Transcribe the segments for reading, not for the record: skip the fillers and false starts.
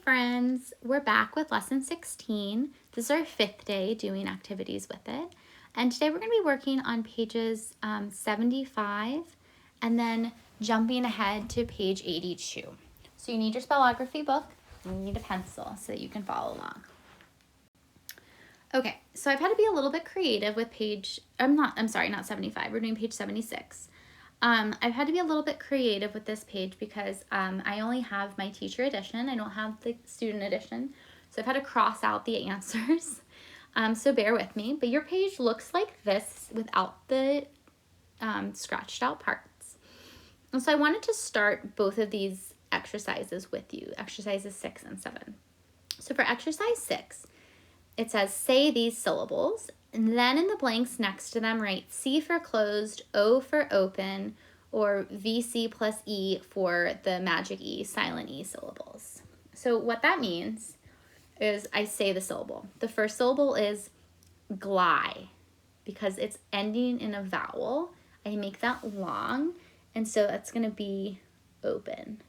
friends, we're back with lesson 16. This is our 5th day doing activities with it. And today we're going to be working on pages 75 and then jumping ahead to page 82. So you need your spellography book and you need a pencil so that you can follow along. Okay, so I've had to be a little bit creative with not 75, we're doing page 76. I've had to be a little bit creative with this page because I only have my teacher edition. I don't have the student edition. So I've had to cross out the answers. So bear with me. But your page looks like this without the scratched out parts. And so I wanted to start both of these exercises with you, exercises 6 and 7. So for exercise 6, it says, say these syllables, and then in the blanks next to them, write C for closed, O for open, or VC plus E for the magic E, silent E syllables. So what that means is I say the syllable. The first syllable is gly, because it's ending in a vowel. I make that long, and so that's going to be open.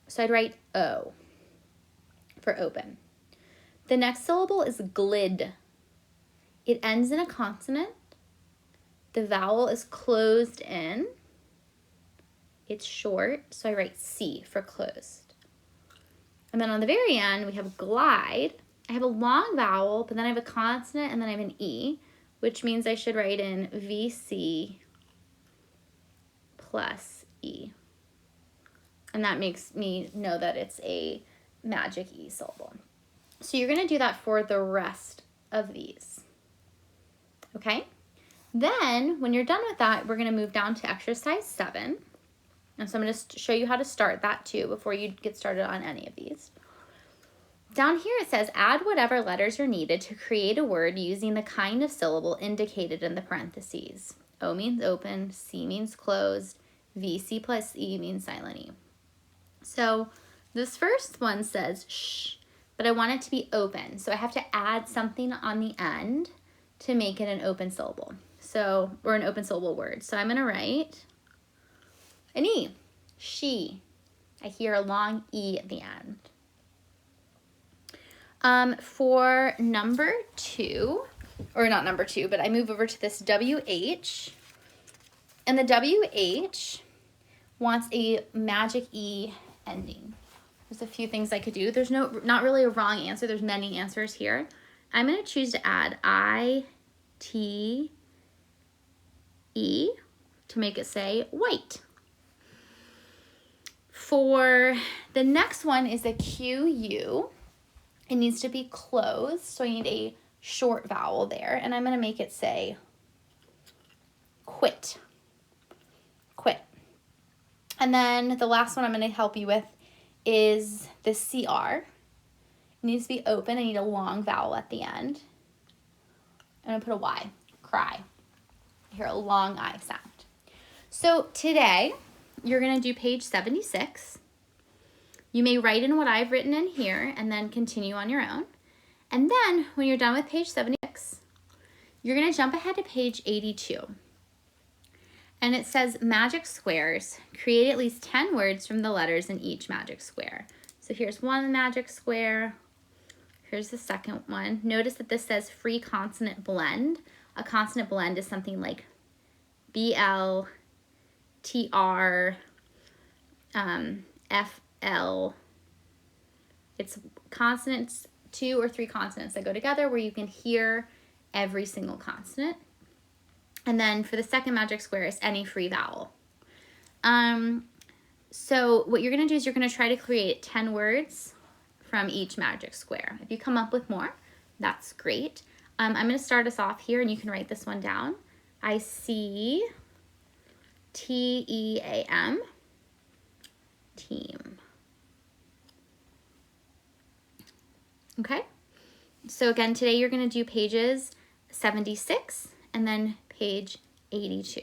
So I'd write O for open. The next syllable is glid. It ends in a consonant. The vowel is closed in. It's short, so I write C for closed. And then on the very end, we have glide. I have a long vowel, but then I have a consonant, and then I have an E, which means I should write in VC plus E. And that makes me know that it's a magic E syllable. So you're going to do that for the rest of these. Okay? Then, when you're done with that, we're going to move down to exercise 7. And so I'm going to show you how to start that too before you get started on any of these. Down here it says, add whatever letters are needed to create a word using the kind of syllable indicated in the parentheses. O means open, C means closed, VC plus E means silent E. So this first one says shh, but I want it to be open. So I have to add something on the end to make it an open syllable. Or an open syllable word. So I'm going to write an E, she. I hear a long E at the end. For number 2, or not number 2, but I move over to this WH. And the WH wants a magic E ending. There's a few things I could do. There's not really a wrong answer. There's many answers here. I'm going to choose to add ITE to make it say white. For the next one is a QU. It needs to be closed, so I need a short vowel there, and I'm going to make it say quit. Quit. And then the last one I'm going to help you with is the CR. It needs to be open. I need a long vowel at the end. I'm going to put a Y, cry. I hear a long I sound. So today, you're going to do page 76. You may write in what I've written in here and then continue on your own. And then when you're done with page 76, you're going to jump ahead to page 82. And it says magic squares. Create at least 10 words from the letters in each magic square. So here's one magic square. Here's the second one. Notice that this says free consonant blend. A consonant blend is something like BL, TR, FL. It's consonants, 2 or 3 consonants that go together where you can hear every single consonant. And then for the second magic square is any free vowel. So what you're going to do is you're going to try to create 10 words from each magic square. If you come up with more, that's great. I'm going to start us off here, and you can write this one down. I see TEAM, team. Okay? So again, today you're going to do pages 76 and then page 82.